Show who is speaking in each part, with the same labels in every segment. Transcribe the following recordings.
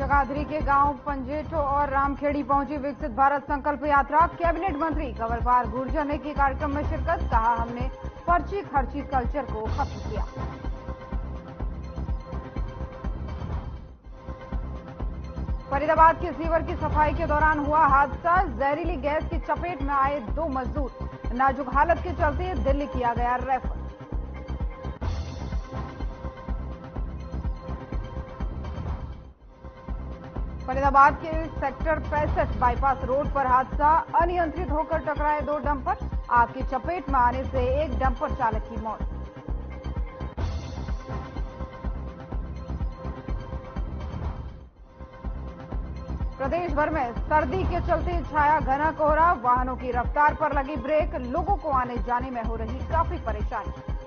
Speaker 1: जगाधरी के गांव पंजेठो और रामखेड़ी पहुंची विकसित भारत संकल्प यात्रा। कैबिनेट मंत्री कंवरपाल गुर्जर ने की कार्यक्रम में शिरकत। कहा, हमने पर्ची खर्ची कल्चर को खत्म किया। फरीदाबाद के सीवर की सफाई के दौरान हुआ हादसा। जहरीली गैस की चपेट में आए 2 मजदूर। नाजुक हालत के चलते दिल्ली किया गया रेफर। फरीदाबाद के सेक्टर 65 बाईपास रोड पर हादसा। अनियंत्रित होकर टकराए 2 डंपर। आग की चपेट में आने से एक डंपर चालक की मौत। प्रदेश भर में सर्दी के चलते छाया घना कोहरा। वाहनों की रफ्तार पर लगी ब्रेक। लोगों को आने जाने में हो रही काफी परेशानी।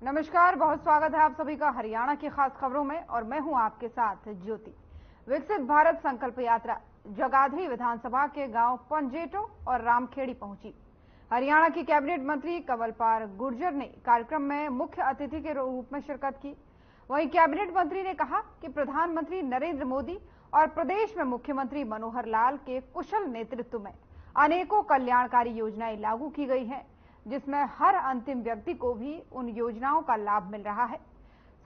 Speaker 1: नमस्कार, बहुत स्वागत है आप सभी का हरियाणा की खास खबरों में और मैं हूं आपके साथ ज्योति। विकसित भारत संकल्प यात्रा जगाधरी विधानसभा के गांव पंजेठो और रामखेड़ी पहुंची। हरियाणा की कैबिनेट मंत्री कंवरपाल गुर्जर ने कार्यक्रम में मुख्य अतिथि के रूप में शिरकत की। वहीं कैबिनेट मंत्री ने कहा कि प्रधानमंत्री नरेंद्र मोदी और प्रदेश में मुख्यमंत्री मनोहर लाल के कुशल नेतृत्व में अनेकों कल्याणकारी योजनाएं लागू की गई हैं, जिसमें हर अंतिम व्यक्ति को भी उन योजनाओं का लाभ मिल रहा है।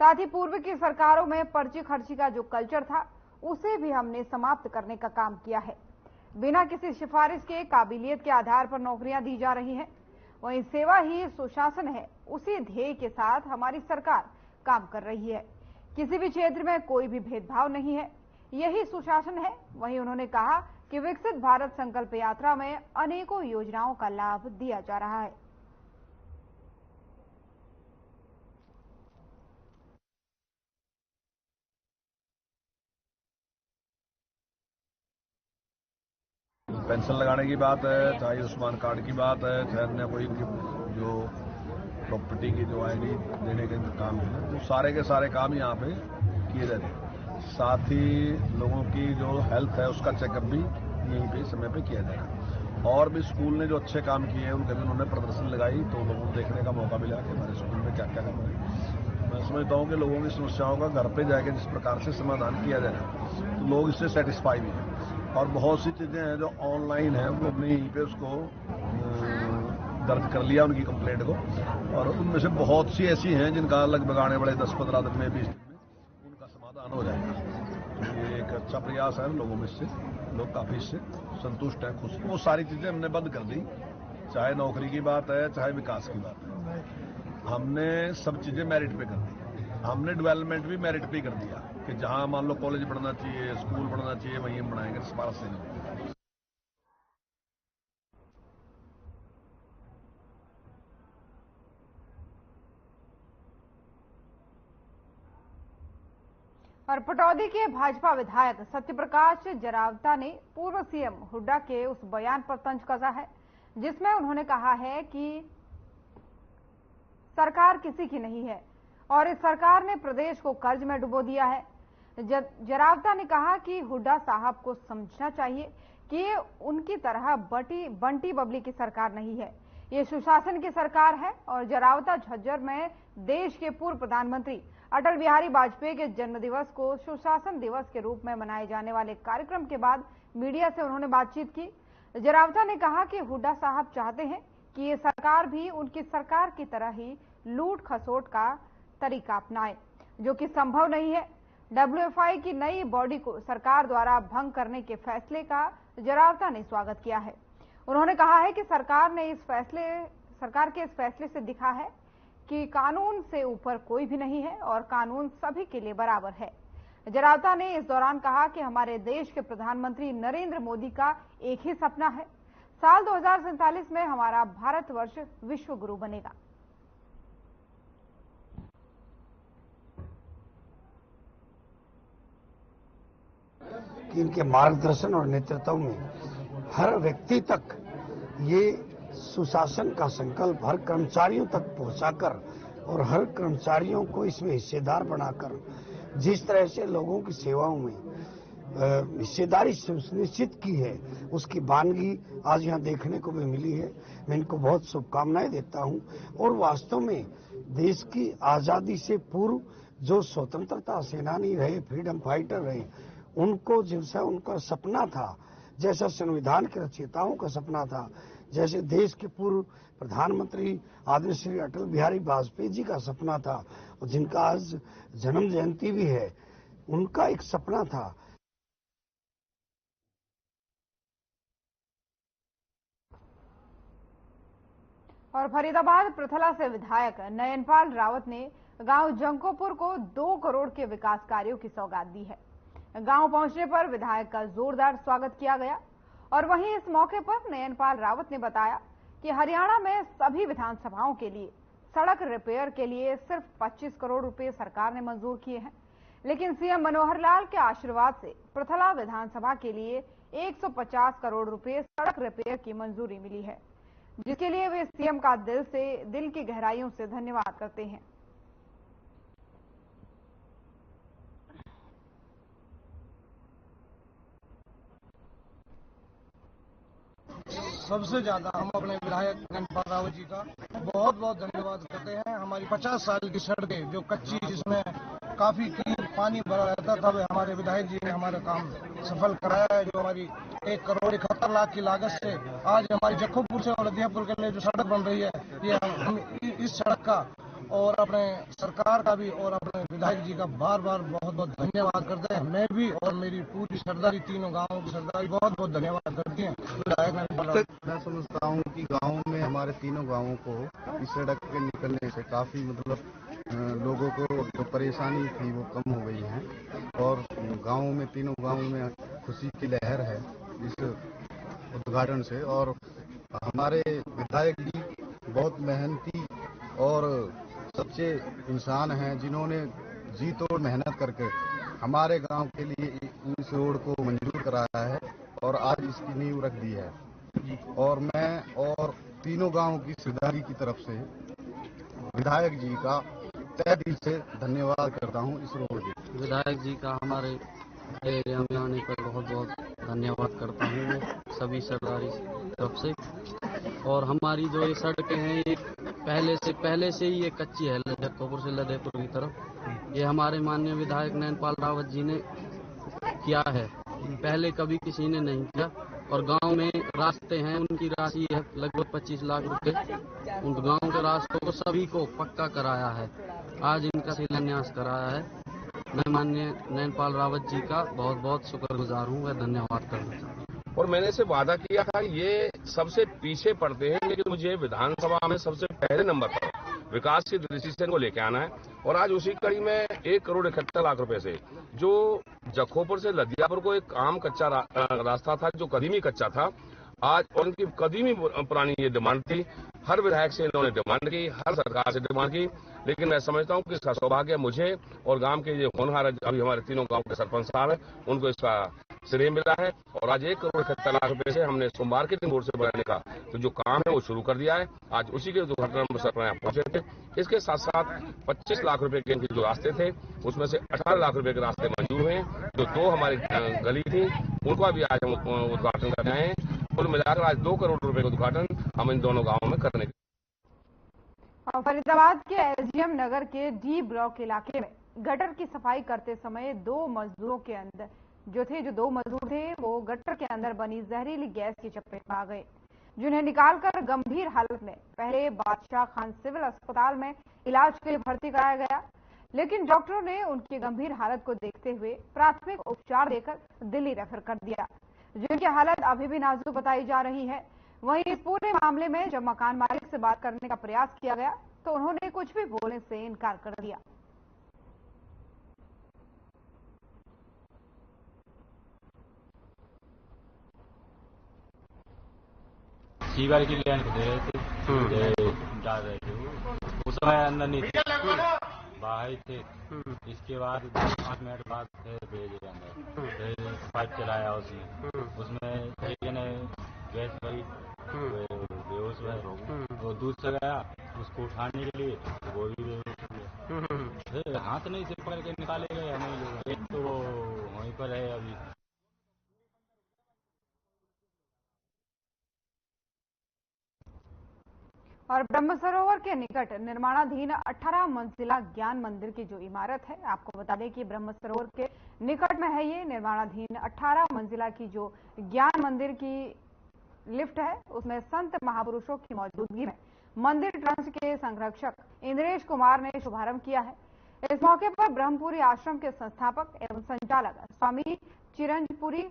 Speaker 1: साथ ही पूर्व की सरकारों में पर्ची खर्ची का जो कल्चर था, उसे भी हमने समाप्त करने का काम किया है। बिना किसी सिफारिश के काबिलियत के आधार पर नौकरियां दी जा रही हैं। वहीं सेवा ही सुशासन है, उसी ध्येय के साथ हमारी सरकार काम कर रही है। किसी भी क्षेत्र में कोई भी भेदभाव नहीं है, यही सुशासन है। वहीं उन्होंने कहा कि विकसित भारत संकल्प यात्रा में अनेकों योजनाओं का लाभ दिया जा रहा है।
Speaker 2: पेंशन लगाने की बात है, चाहे आयुष्मान कार्ड की बात है, चाहे अन्य कोई जो प्रॉपर्टी की जो आईडी देने के काम है, तो सारे के सारे काम यहाँ पे किए जाते हैं। साथ ही लोगों की जो हेल्थ है उसका चेकअप भी यहीं पे समय पे किया जाएगा। और भी स्कूल ने जो अच्छे काम किए हैं उनके भी उन्होंने प्रदर्शन लगाई, तो लोगों को देखने का मौका मिला कि हमारे स्कूल में क्या क्या काम है। मैं समझता हूँ कि लोगों की समस्याओं का घर पे जाकर जिस प्रकार से समाधान किया जाए, तो लोग इससे सेटिस्फाई भी हैं। और बहुत सी चीजें हैं जो ऑनलाइन है, वो अपने यहीं पे उसको दर्ज कर लिया उनकी कंप्लेंट को, और उनमें से बहुत सी ऐसी हैं जिनका लगभग आने वाले 10-15 दिन में 20 दिन में उनका समाधान हो जाएगा। तो ये एक अच्छा प्रयास है लोगों में, इससे लोग काफी इससे संतुष्ट हैं, खुश। वो सारी चीजें हमने बंद कर दी, चाहे नौकरी की बात है, चाहे विकास की बात है। हमने सब चीजें मेरिट पे कर दी। हमने डेवलपमेंट भी मेरिट पे कर दिया कि जहां मान लो कॉलेज बढ़ना चाहिए, स्कूल बढ़ना चाहिए, वहीं हम बनाएंगे, सिफारिश से नहीं।
Speaker 1: और पटौदी के भाजपा विधायक सत्यप्रकाश जरावता ने पूर्व सीएम हुड्डा के उस बयान पर तंज कसा है, जिसमें उन्होंने कहा है कि सरकार किसी की नहीं है और इस सरकार ने प्रदेश को कर्ज में डुबो दिया है। जरावता ने कहा कि हुड्डा साहब को समझना चाहिए कि ये उनकी तरह बंटी बबली की सरकार नहीं है, ये सुशासन की सरकार है। और जरावता झज्जर में देश के पूर्व प्रधानमंत्री अटल बिहारी वाजपेयी के जन्मदिवस को सुशासन दिवस के रूप में मनाए जाने वाले कार्यक्रम के बाद मीडिया से उन्होंने बातचीत की। जरावता ने कहा कि हुड्डा साहब चाहते हैं कि ये सरकार भी उनकी सरकार की तरह ही लूट खसोट का तरीका अपनाए, जो कि संभव नहीं है। डब्ल्यूएफआई की नई बॉडी को सरकार द्वारा भंग करने के फैसले का जरावता ने स्वागत किया है। उन्होंने कहा है कि सरकार के इस फैसले से दिखा है कि कानून से ऊपर कोई भी नहीं है और कानून सभी के लिए बराबर है। जरावता ने इस दौरान कहा कि हमारे देश के प्रधानमंत्री नरेंद्र मोदी का एक ही सपना है, साल 2047 में हमारा भारतवर्ष विश्व गुरु बनेगा।
Speaker 3: कि इनके मार्गदर्शन और नेतृत्व में हर व्यक्ति तक ये सुशासन का संकल्प हर कर्मचारियों तक पहुंचाकर और हर कर्मचारियों को इसमें हिस्सेदार बनाकर जिस तरह से लोगों की सेवाओं में हिस्सेदारी सुनिश्चित की है, उसकी वानगी आज यहाँ देखने को भी मिली है। मैं इनको बहुत शुभकामनाएं देता हूं। और वास्तव में देश की आजादी से पूर्व जो स्वतंत्रता सेनानी रहे, फ्रीडम फाइटर रहे, उनको जैसा उनका सपना था, जैसा संविधान के रचयिताओं का सपना था, जैसे देश के पूर्व प्रधानमंत्री आदरणीय श्री अटल बिहारी वाजपेयी जी का सपना था, और जिनका आज जन्म जयंती भी है, उनका एक सपना था।
Speaker 1: और फरीदाबाद पृथला से विधायक नयनपाल रावत ने गांव जंकोपुर को 2 करोड़ के विकास कार्यों की सौगात दी है। गांव पहुंचने पर विधायक का जोरदार स्वागत किया गया। और वहीं इस मौके पर नयनपाल रावत ने बताया कि हरियाणा में सभी विधानसभाओं के लिए सड़क रिपेयर के लिए सिर्फ 25 करोड़ रुपए सरकार ने मंजूर किए हैं, लेकिन सीएम मनोहर लाल के आशीर्वाद से पृथला विधानसभा के लिए 150 करोड़ रुपए सड़क रिपेयर की मंजूरी मिली है, जिसके लिए वे सीएम का दिल की गहराइयों से धन्यवाद करते हैं।
Speaker 4: सबसे ज्यादा हम अपने विधायक नयनपाल रावत जी का बहुत बहुत धन्यवाद करते हैं। हमारी 50 साल की सड़कें जो कच्ची, जिसमें काफी कहीं पानी भरा रहता था, वह हमारे विधायक जी ने हमारा काम सफल कराया है। जो हमारी 1 करोड़ 71 लाख की लागत से आज हमारी जक्खोपुर से और लदियापुर के लिए जो सड़क बन रही है, ये हम इस सड़क का और अपने सरकार का भी और अपने विधायक जी का बार बार बहुत बहुत धन्यवाद करते हैं। मैं भी और मेरी पूरी सरदारी, तीनों गांवों की सरदारी बहुत बहुत धन्यवाद करती हैं।
Speaker 5: मैं समझता हूँ कि गांव में हमारे तीनों गांवों को इस सड़क के निकलने से काफी लोगों को जो परेशानी थी वो कम हो गई है, और गांव में तीनों गांवों में खुशी की लहर है इस उद्घाटन से। और हमारे विधायक जी बहुत मेहनती और सच्चे इंसान हैं, जिन्होंने जी तोड़ मेहनत करके हमारे गांव के लिए इस रोड को मंजूर कराया है और आज इसकी नींव रख दी है। और मैं और तीनों गांव की सरदारी की तरफ से विधायक जी का तहे दिल से धन्यवाद करता हूं इस रोड के।
Speaker 6: विधायक जी का हमारे एरिया में आने पर बहुत बहुत धन्यवाद करता हूँ मैं सभी सरदारी तरफ से। और हमारी जो ये सड़कें हैं, ये पहले से ही ये कच्ची है, जक्खोपुर से लदेपुर की तरफ। ये हमारे माननीय विधायक नयनपाल रावत जी ने किया है, पहले कभी किसी ने नहीं किया। और गांव में रास्ते हैं, उनकी राशि है लगभग 25 लाख रुपए। उन गांव के रास्तों को सभी को पक्का कराया है, आज इनका शिलान्यास कराया है। मैं माननीय नयनपाल रावत जी का बहुत बहुत शुक्रगुजार हूँ, वह धन्यवाद करना चाहता हूँ।
Speaker 7: और मैंने इसे वादा किया था, ये सबसे पीछे पड़ते हैं, लेकिन मुझे विधानसभा में सबसे पहले नंबर पर विकास की दृष्टि से इनको लेके आना है। और आज उसी कड़ी में 1 करोड़ 71 लाख रुपए से जो जक्खोपुर से लदियापुर को एक आम कच्चा रास्ता था, जो कदीमी कच्चा था, आज उनकी कदीमी पुरानी ये डिमांड थी। हर विधायक से इन्होंने डिमांड की, हर सरकार से डिमांड की, लेकिन मैं समझता हूं कि इसका सौभाग्य मुझे और गांव के जो होनहार अभी हमारे तीनों गांव के सरपंच साहब हैं, उनको इसका श्रेय मिला है। और आज 1 करोड़ 71 लाख रुपए से हमने सोमवार के दिन रोड से बनाने का तो जो काम है वो शुरू कर दिया है। आज उसी के उद्घाटन पर पहुंचे थे। इसके साथ साथ 25 लाख रुपए के जो रास्ते थे, उसमें से 18 लाख रुपए के रास्ते मंजूर हुए हैं। जो 2 हमारी गली थी, उनका भी आज हम उद्घाटन कर रहे हैं। कुल मिलाकर आज 2 करोड़ रुपए का उद्घाटन हम इन दोनों गाँवों में करने के।
Speaker 1: फरीदाबाद के एसडीएम नगर के डी ब्लॉक इलाके में गटर की सफाई करते समय 2 मजदूरों के अंदर जो 2 मजदूर थे, वो गटर के अंदर बनी जहरीली गैस की चपेट में आ गए, जिन्हें निकालकर गंभीर हालत में पहले बादशाह खान सिविल अस्पताल में इलाज के लिए भर्ती कराया गया, लेकिन डॉक्टरों ने उनकी गंभीर हालत को देखते हुए प्राथमिक उपचार देकर दिल्ली रेफर कर दिया, जिनकी हालत अभी भी नाजुक बताई जा रही है। वहीं इस पूरे मामले में जब मकान मालिक से बात करने का प्रयास किया गया तो उन्होंने कुछ भी बोलने से इनकार कर दिया।
Speaker 8: सीवर की लाइन दे रहे थे, डाल रहे थे, उस समय अंदर नहीं थे, बाहर थे। इसके बाद 5 मिनट बाद भेजे अंदर, पाइप चलाया उसमें एक ने गैस भरी, सुबह वो दूध से गया, उसको उठाने के लिए वो भी बेहोश हो गया। हाथ नहीं से पकड़ के निकाले गए नहीं लोग, एक तो वो वहीं पर है अभी।
Speaker 1: और ब्रह्म सरोवर के निकट निर्माणाधीन 18 मंजिला ज्ञान मंदिर की जो इमारत है, आपको बता दें कि ब्रह्म सरोवर के निकट में है ये निर्माणाधीन 18 मंजिला की जो ज्ञान मंदिर की लिफ्ट है, उसमें संत महापुरुषों की मौजूदगी में मंदिर ट्रस्ट के संरक्षक इंद्रेश कुमार ने शुभारंभ किया है। इस मौके पर ब्रह्मपुरी आश्रम के संस्थापक एवं संचालक स्वामी चिरंजपुरी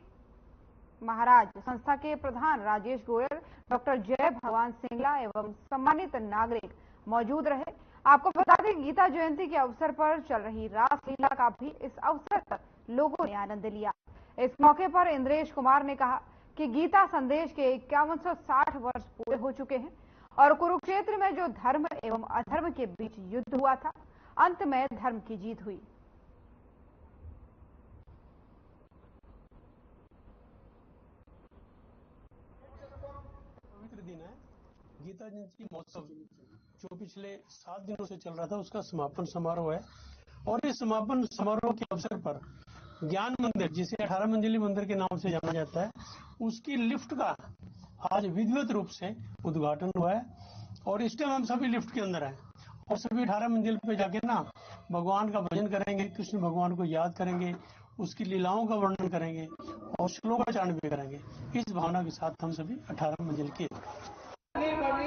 Speaker 1: महाराज, संस्था के प्रधान राजेश गोयल, डॉक्टर जय भगवान सिंगला एवं सम्मानित नागरिक मौजूद रहे। आपको बता दें, गीता जयंती के अवसर पर चल रही रासलीला का भी इस अवसर पर लोगों ने आनंद लिया। इस मौके पर इंद्रेश कुमार ने कहा कि गीता संदेश के 5160 वर्ष पूरे हो चुके हैं और कुरुक्षेत्र में जो धर्म एवं अधर्म के बीच युद्ध हुआ था, अंत में धर्म की जीत हुई।
Speaker 9: पवित्र दिन है, गीता जयंती महोत्सव जो पिछले 7 दिनों से चल रहा था, उसका समापन समारोह है। और इस समापन समारोह के अवसर पर ज्ञान मंदिर, जिसे 18 मंजिली मंदिर के नाम से जाना जाता है, उसकी लिफ्ट का आज विधिवत रूप से उद्घाटन हुआ है। और इस टाइम हम सभी लिफ्ट के अंदर हैं और सभी 18 मंजिल पे जाके ना भगवान का भजन करेंगे, कृष्ण भगवान को याद करेंगे, उसकी लीलाओं का वर्णन करेंगे और श्लोकाचारण भी करेंगे। इस भावना के साथ हम सभी 18 मंजिल के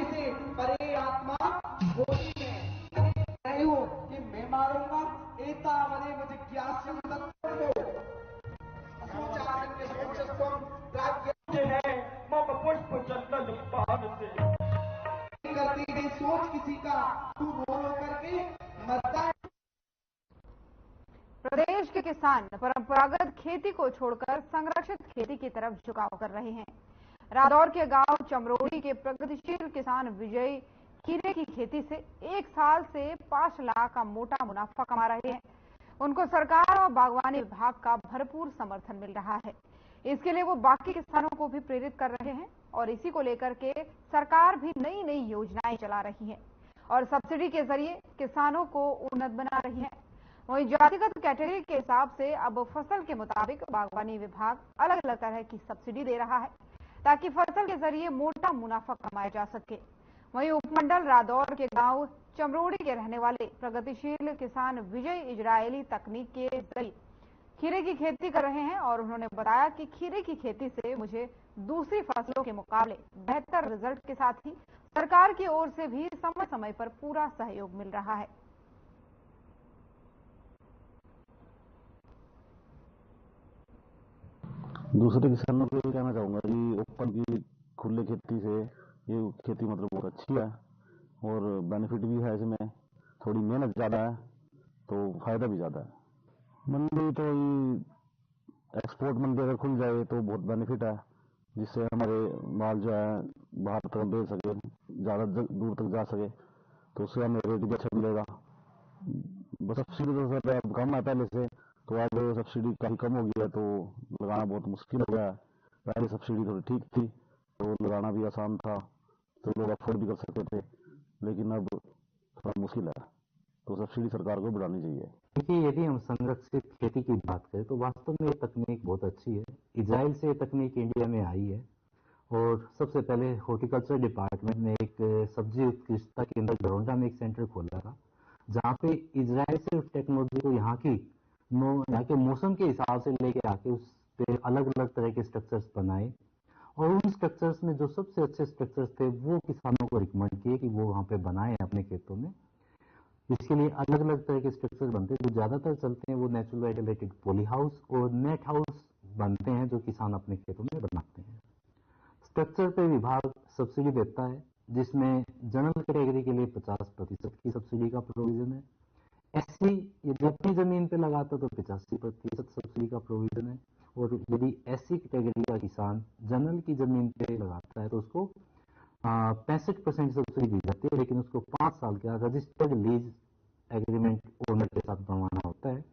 Speaker 10: से परे आत्मा होती है। नहीं हो कि मैं मारूंगा एता मने मुझे ज्ञास्यम तत्व सूचारण्य सूचस्वम प्राज्ञ है मम पुष्प चंदन पाद से करती है सोच किसी का तू रो रो करके मरता है।
Speaker 1: प्रदेश के किसान परंपरागत खेती को छोड़कर संरक्षित खेती की तरफ झुकाव कर रहे हैं। रादौर के गांव चमरोड़ी के प्रगतिशील किसान विजय खीरे की खेती से एक साल से 5 लाख का मोटा मुनाफा कमा रहे हैं। उनको सरकार और बागवानी विभाग का भरपूर समर्थन मिल रहा है। इसके लिए वो बाकी किसानों को भी प्रेरित कर रहे हैं और इसी को लेकर के सरकार भी नई नई योजनाएं चला रही है और सब्सिडी के जरिए किसानों को उन्नत बना रही है। वहीं जातिगत कैटेगरी के हिसाब से अब फसल के मुताबिक बागवानी विभाग अलग अलग तरह की सब्सिडी दे रहा है ताकि फसल के जरिए मोटा मुनाफा कमाया जा सके। वहीं उपमंडल रादौर के गांव चमरोड़ी के रहने वाले प्रगतिशील किसान विजय इजरायली तकनीक के जरिए खीरे की खेती कर रहे हैं और उन्होंने बताया कि खीरे की खेती से मुझे दूसरी फसलों के मुकाबले बेहतर रिजल्ट के साथ ही सरकार की ओर से भी समय समय पर पूरा सहयोग मिल रहा है।
Speaker 11: दूसरे किसानों को कहना चाहूंगा कि ओपन की खुले खेती से ये खेती मतलब बहुत अच्छी है और बेनिफिट भी है इसमें, थोड़ी मेहनत ज़्यादा है तो फायदा भी ज़्यादा है। मंडी तो एक्सपोर्ट मंडी अगर खुल जाए तो बहुत बेनिफिट है, जिससे हमारे माल जो है बाहर तक भेज सके, ज़्यादा दूर तक जा सके, तो उससे हमें रेट भी अच्छा मिलेगा। बस सब्सिडी तो सर अब कम है पहले से, तो आज सब्सिडी काफ़ी कम हो गई है तो लगाना बहुत मुश्किल हो गया है। पहले सब्सिडी थोड़ी ठीक थी तो लगाना भी आसान था, तो लोग अफोर्ड भी कर सकते थे, लेकिन अब थोड़ा मुश्किल है, तो सब्सिडी सरकार को बढ़ानी चाहिए।
Speaker 12: देखिए, यदि हम संरक्षित खेती की बात करें तो वास्तव में ये तकनीक बहुत अच्छी है। इजराइल से ये तकनीक इंडिया में आई है और सबसे पहले हॉर्टिकल्चर डिपार्टमेंट ने एक सब्जी उत्कृष्टता केंद्र बड़ौदा में एक सेंटर खोला था, जहाँ पे इजराइल से उस टेक्नोलॉजी को यहाँ के मौसम के हिसाब से लेके आके उस पे अलग अलग तरह के स्ट्रक्चर्स बनाए और उन स्ट्रक्चर्स में जो सबसे अच्छे स्ट्रक्चर्स थे वो किसानों को रिकमेंड किए कि वो वहाँ पे बनाएं अपने खेतों में। इसके लिए अलग अलग तरह के स्ट्रक्चर्स बनते हैं। जो ज़्यादातर चलते हैं वो नेचुरल वेंटिलेटेड पॉली हाउस और नेट हाउस बनते हैं जो किसान अपने खेतों में बनाते हैं। स्ट्रक्चर पे विभाग सब्सिडी देता है, जिसमें जनरल कैटेगरी के लिए 50% की सब्सिडी का प्रोविजन है। एससी यदि अपनी जमीन पे लगाता तो 85% सब्सिडी का प्रोविजन है और यदि एससी कैटेगरी का किसान जनरल की जमीन पे लगाता है तो उसको 65% सब्सिडी दी जाती है, लेकिन उसको 5 साल का रजिस्टर्ड लीज एग्रीमेंट ओनर के साथ बनवाना होता है।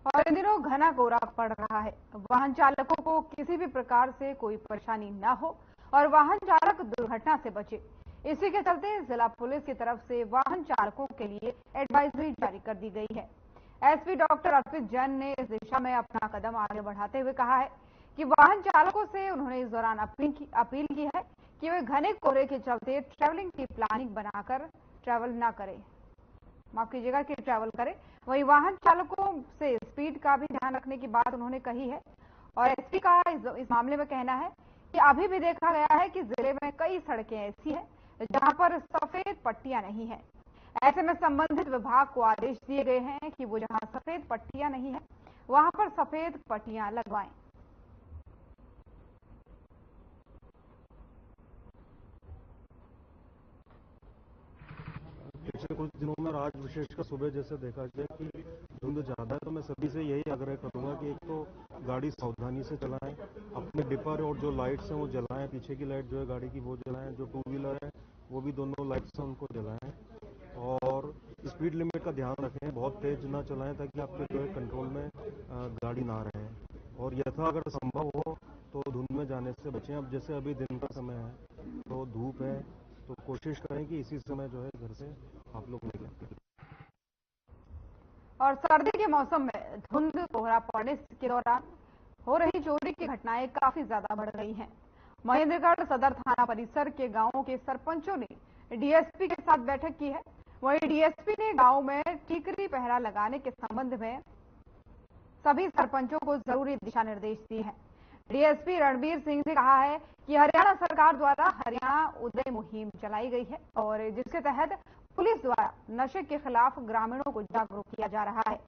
Speaker 1: और इन दिनों घना कोहरा पड़ रहा है। वाहन चालकों को किसी भी प्रकार से कोई परेशानी न हो और वाहन चालक दुर्घटना से बचे, इसी के चलते जिला पुलिस की तरफ से वाहन चालकों के लिए एडवाइजरी जारी कर दी गई है। एसपी डॉक्टर अर्पित जैन ने इस दिशा में अपना कदम आगे बढ़ाते हुए कहा है कि वाहन चालकों से उन्होंने इस दौरान अपील की है कि वे घने कोहरे के चलते ट्रैवलिंग की प्लानिंग बनाकर ट्रैवल न करें, माफ कीजिएगा कि ट्रैवल करें। वहीं वाहन चालकों से स्पीड का भी ध्यान रखने की बात उन्होंने कही है। और एसपी का इस मामले में कहना है कि अभी भी देखा गया है कि जिले में कई सड़कें ऐसी हैं जहां पर सफेद पट्टियां नहीं है। ऐसे में संबंधित विभाग को आदेश दिए गए हैं कि वो जहां सफेद पट्टियां नहीं है वहां पर सफेद पट्टियां लगवाएं।
Speaker 13: पिछले कुछ दिनों में आज विशेषकर सुबह जैसे देखा गया कि धुंध ज्यादा है, तो मैं सभी से यही आग्रह करूंगा कि एक तो गाड़ी सावधानी से चलाएं, अपने डिपर और जो लाइट्स हैं वो जलाएं, पीछे की लाइट जो है गाड़ी की वो जलाएं, जो टू व्हीलर है वो भी दोनों लाइट्स हैं उनको जलाएं और स्पीड लिमिट का ध्यान रखें, बहुत तेज ना चलाएं ताकि आपके जो है कंट्रोल में गाड़ी ना रहे और यथा अगर संभव हो तो धुंध में जाने से बचें। अब जैसे अभी दिन का समय है तो धूप है, तो कोशिश करें कि इसी समय जो है घर से आप लोग निकलें।
Speaker 1: और सर्दी के मौसम में धुंध कोहरा पड़ने के दौरान हो रही चोरी की घटनाएं काफी ज्यादा बढ़ गई हैं। महेंद्रगढ़ सदर थाना परिसर के गांवों के सरपंचों ने डीएसपी के साथ बैठक की है। वहीं डीएसपी ने गांव में ठीकरी पहरा लगाने के संबंध में सभी सरपंचों को जरूरी दिशा निर्देश दिए हैं। डीएसपी रणबीर सिंह ने कहा है कि हरियाणा सरकार द्वारा हरियाणा उदय मुहिम चलाई गई है और जिसके तहत पुलिस द्वारा नशे के खिलाफ ग्रामीणों को जागरूक किया जा रहा है।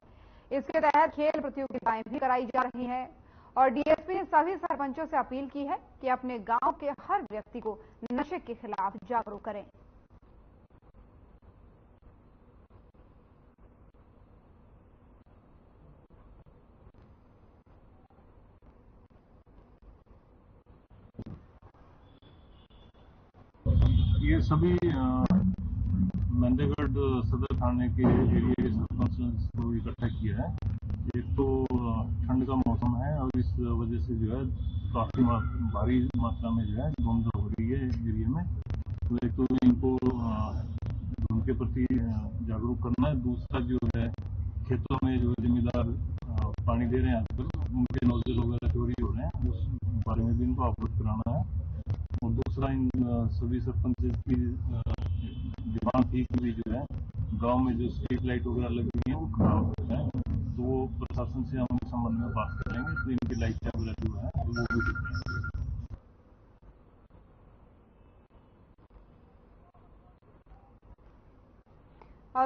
Speaker 1: इसके तहत खेल प्रतियोगिताएं भी कराई जा रही हैं और डीएसपी ने सभी सरपंचों से अपील की है कि अपने गांव के हर व्यक्ति को नशे के खिलाफ जागरूक करें।
Speaker 14: ये सभी महेंद्रगढ़ सदर थाने के एरिया के सरपंच को इकट्ठा किया है। एक तो ठंड का मौसम है और इस वजह से जो है काफी भारी मात्रा में जो है धुंध हो रही है एरिया में, तो एक तो इनको धुंध के प्रति जागरूक करना है। दूसरा जो है खेतों में जो जिम्मेदार पानी दे रहे हैं आजकल, उनके नोजल वगैरह चोरी हो रहे हैं, उस बारे में भी इनको अवगत कराना है। और दूसरा इन सभी सरपंच की डिमांड थी कि जो है गांव में जो स्ट्रीट लाइट वगैरह लगी हुई है वो खराब है, तो वो प्रशासन से हम इस संबंध में बात करेंगे, तो इनकी लाइट वगैरह जो है वो भी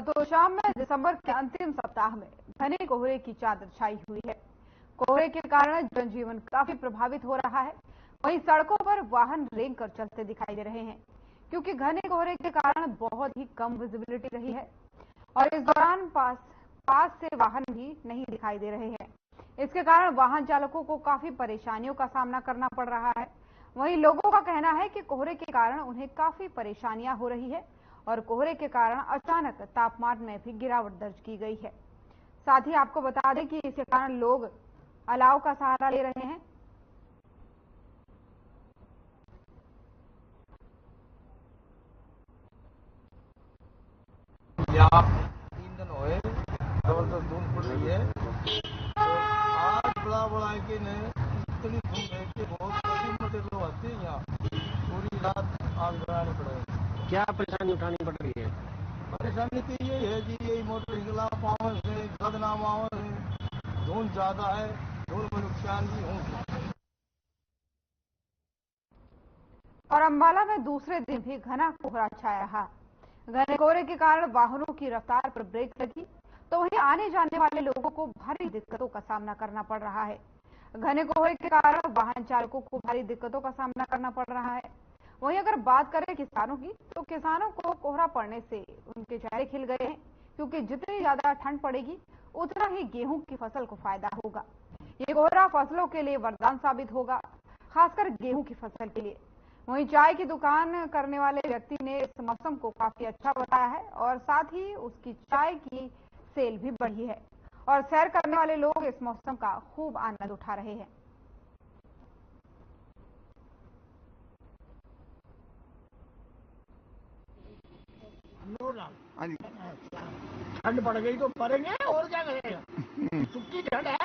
Speaker 1: तो शाम में दिसंबर के अंतिम सप्ताह में घने कोहरे की चादर छाई हुई है। कोहरे के कारण जनजीवन काफी प्रभावित हो रहा है। वहीं सड़कों पर वाहन रेंग कर चलते दिखाई दे रहे हैं क्योंकि घने कोहरे के कारण बहुत ही कम विजिबिलिटी रही है और इस दौरान पास से वाहन भी नहीं दिखाई दे रहे हैं। इसके कारण वाहन चालकों को काफी परेशानियों का सामना करना पड़ रहा है। वहीं लोगों का कहना है कि कोहरे के कारण उन्हें काफी परेशानियां हो रही है और कोहरे के कारण अचानक तापमान में भी गिरावट दर्ज की गई है। साथ ही आपको बता दें कि इसके कारण लोग अलाव का सहारा ले रहे हैं।
Speaker 4: यहाँ 3 दिन हुए जबरदस्त धूप पड़ रही है, तो आज बड़ा के ने इतनी धूप है कि बहुत कठिन लोग आते हैं यहाँ, पूरी रात आग जलानी पड़ रही है।
Speaker 15: क्या परेशानी उठानी पड़ रही है?
Speaker 4: परेशानी तो ये है जी, यही मोटरसाइकिल पावर से खदना मावर है, धूल ज्यादा है, धूल में नुकसान भी हो।
Speaker 1: और अंबाला में दूसरे दिन भी घना कोहरा छाया रहा। घने कोहरे के कारण वाहनों की रफ्तार पर ब्रेक लगी तो वहीं आने जाने वाले लोगों को भारी दिक्कतों का सामना करना पड़ रहा है। घने कोहरे के कारण वाहन चालकों को भारी दिक्कतों का सामना करना पड़ रहा है। वहीं अगर बात करें किसानों की, तो किसानों को कोहरा पड़ने से उनके चेहरे खिल गए हैं क्योंकि जितनी ज्यादा ठंड पड़ेगी उतना ही गेहूं की फसल को फायदा होगा। ये कोहरा फसलों के लिए वरदान साबित होगा, खासकर गेहूं की फसल के लिए। वहीं चाय की दुकान करने वाले व्यक्ति ने इस मौसम को काफी अच्छा बताया है और साथ ही उसकी चाय की सेल भी बढ़ी है और सैर करने वाले लोग इस मौसम का खूब आनंद उठा रहे हैं।
Speaker 15: ठंड पड़ गई तो मरेंगे और क्या करेगा, सुखी ठंड है।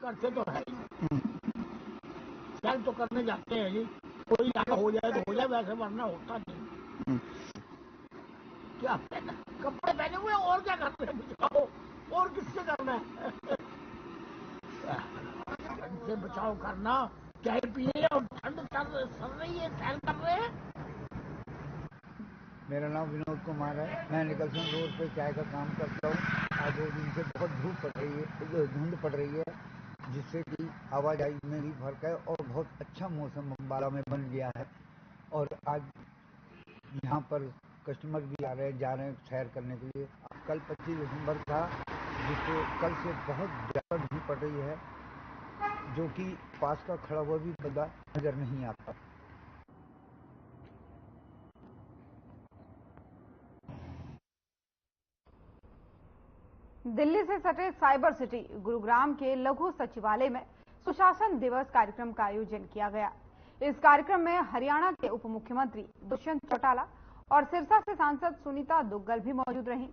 Speaker 15: करते तो है, सैर तो करने जाते हैं जी, कोई लाभ हो जाए तो हो जाए, वैसे वरना होता नहीं। क्या कपड़े पहने हुए और क्या करते हैं, बचाओ और किससे करना है। ठंड से बचाव करना, चाय पिए और ठंड सर रही है, सैर कर रहे हैं।
Speaker 16: मेरा नाम विनोद कुमार है, मैं निकलसन रोड पे चाय का काम करता हूँ। आज 2 दिन से बहुत धूप पड़ रही है, धुंध पड़ रही है, जिससे कि आवाजाही में भी फर्क है और बहुत अच्छा मौसम अम्बाला में बन गया है। और आज यहाँ पर कस्टमर भी आ रहे हैं, जा रहे हैं सैर करने के लिए। कल 25 दिसंबर था, जिससे कल से बहुत ज़्यादा धूप पड़ रही है, जो कि पास का खड़ा हुआ भी बंदा नजर नहीं आता।
Speaker 1: दिल्ली से सटे साइबर सिटी गुरुग्राम के लघु सचिवालय में सुशासन दिवस कार्यक्रम का आयोजन किया गया। इस कार्यक्रम में हरियाणा के उप मुख्यमंत्री दुष्यंत चौटाला और सिरसा से सांसद सुनीता दुग्गल भी मौजूद रहीं।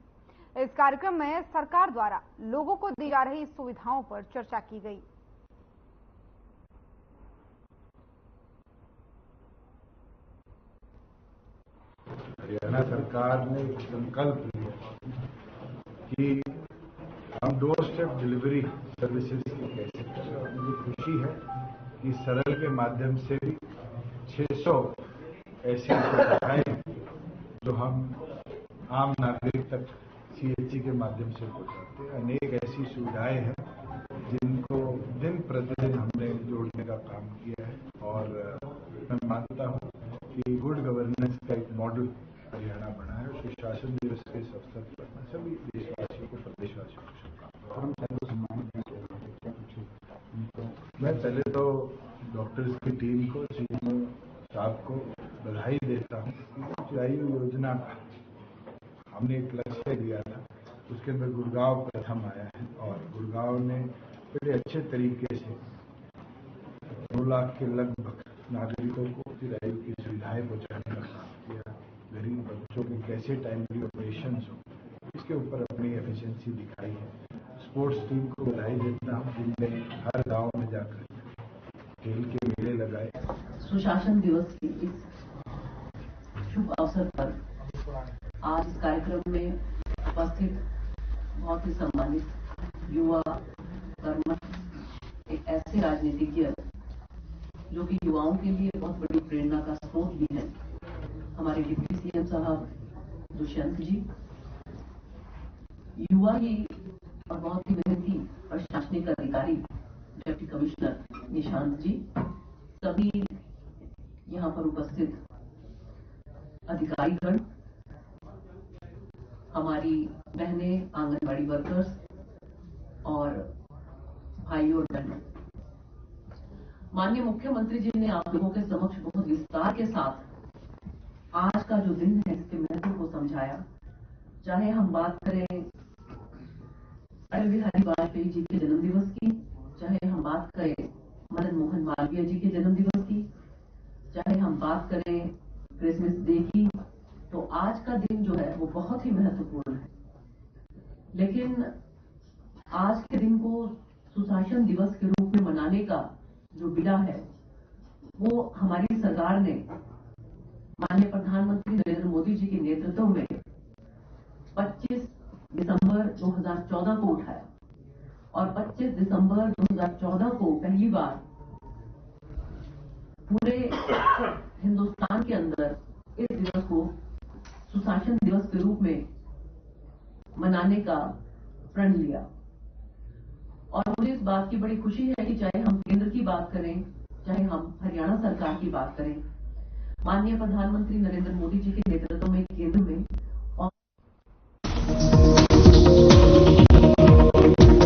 Speaker 1: इस कार्यक्रम में सरकार द्वारा लोगों को दी जा रही सुविधाओं पर चर्चा की गई।
Speaker 17: हरियाणा सरकार ने संकल्प लिया कि हम डोर स्टेप डिलीवरी सर्विसेज की कैसे करें, और मुझे खुशी है कि सरल के माध्यम से भी 600 ऐसी सुविधाएं जो हम आम नागरिक तक CHC के माध्यम से पहुंचाते हैं। अनेक ऐसी सुविधाएं हैं जिनको दिन प्रतिदिन हमने जोड़ने का काम किया है, और मैं मानता हूं कि गुड गवर्नेंस का एक मॉडल हरियाणा बना है। सुशासन दिवस के इस अवसर पर मैं सभी देशवासियों को, प्रदेशवासियों को मैं पहले तो डॉक्टर्स की टीम को, CMO साहब को बधाई देता हूँ। आयु योजना का हमने एक लक्ष्य दिया था, उसके अंदर गुड़गांव प्रथम आया है, और गुड़गांव ने बड़े अच्छे तरीके से 2 लाख के लगभग नागरिकों को आयु की सुविधाएं पहुंचाने का काम किया। गरीब बच्चों के कैसे टाइमली ऑपरेशन हो, इसके ऊपर अपनी एफिशिएंसी दिखाई है। स्पोर्ट्स टीम को बधाई देता हूँ, जिनने हर गांव में जाकर खेल के मेले लगाए।
Speaker 18: सुशासन दिवस के इस शुभ अवसर पर आज इस कार्यक्रम में उपस्थित बहुत ही सम्मानित युवा कर्मठ, एक ऐसे राजनीतिज्ञ जो कि युवाओं के लिए बहुत बड़ी प्रेरणा का स्रोत भी है, हमारे डिप्टी CM साहब दुष्यंत जी, युवा ही और बहुत ही मेहनती प्रशासनिक अधिकारी डिप्टी कमिश्नर निशांत जी, सभी यहाँ पर उपस्थित अधिकारीगण, हमारी बहनें आंगनबाड़ी वर्कर्स और भाइयों और बहनों, माननीय मुख्यमंत्री जी ने आप लोगों के समक्ष बहुत विस्तार के साथ आज का जो दिन है इसके महत्व को समझाया। चाहे हम बात करें अटल बिहारी वाजपेयी जी के जन्म दिवस की, चाहे हम बात करें मदन मोहन मालवीय जी के जन्म दिवस की, चाहे हम बात करें क्रिसमस डे की, तो आज का दिन जो है वो बहुत ही महत्वपूर्ण है। लेकिन आज के दिन को सुशासन दिवस के रूप में मनाने का जो बिड़ा है वो हमारी सरकार ने माननीय प्रधानमंत्री नरेंद्र मोदी जी के नेतृत्व में 25 दिसंबर 2014 को उठाया, और 25 दिसंबर 2014 को पहली बार पूरे हिंदुस्तान के अंदर इस दिवस को सुशासन दिवस के रूप में मनाने का प्रण लिया। और मुझे इस बात की बड़ी खुशी है कि चाहे हम केंद्र की बात करें, चाहे हम हरियाणा सरकार की बात करें, माननीय प्रधानमंत्री नरेंद्र मोदी जी के नेतृत्व में केंद्र में